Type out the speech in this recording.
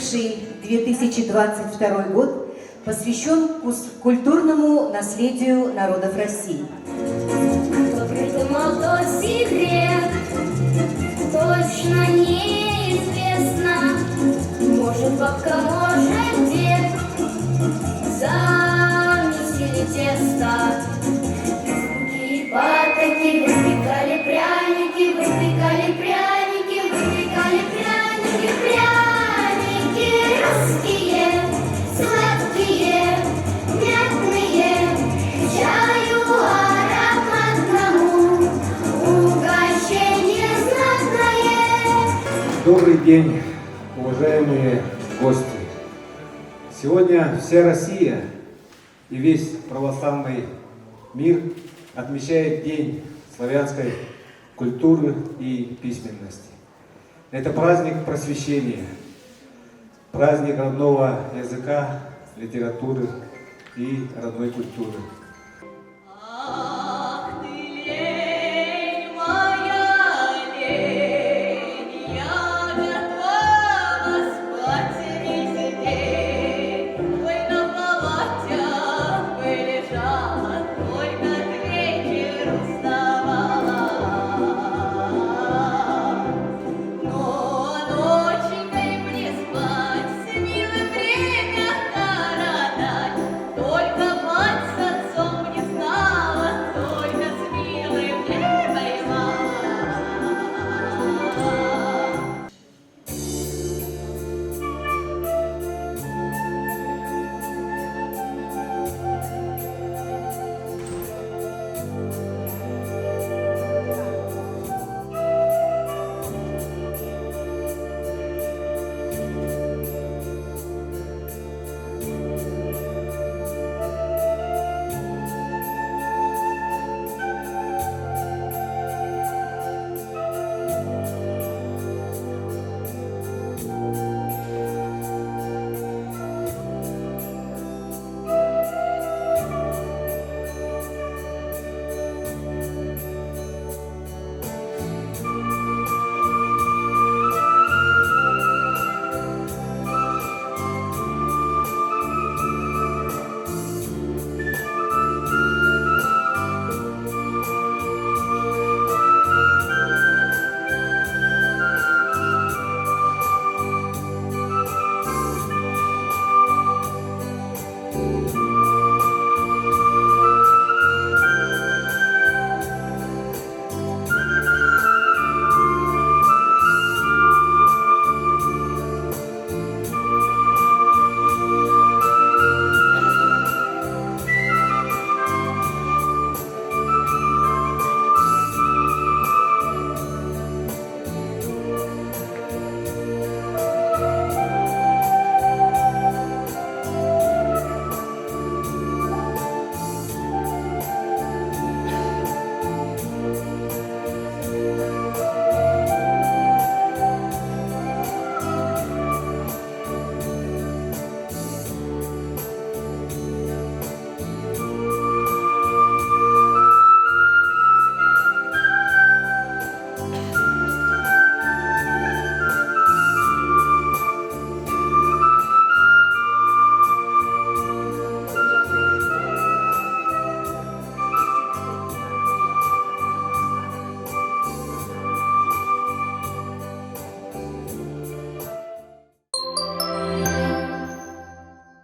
прошедший 2022 год посвящен культурному наследию народов России. Тот секрет точно неизвестно. Может, бабка, может, дед замесили тесто. И патоки выпекали пряники, выпекали пряники, выпекали пряники, пряники русские, сладкие, мятные, чаю ароматному, угощение знатное. Добрый день, уважаемые гости! Сегодня вся Россия и весь православный мир отмечает День славянской культуры и письменности. Это праздник просвещения, праздник родного языка, литературы и родной культуры.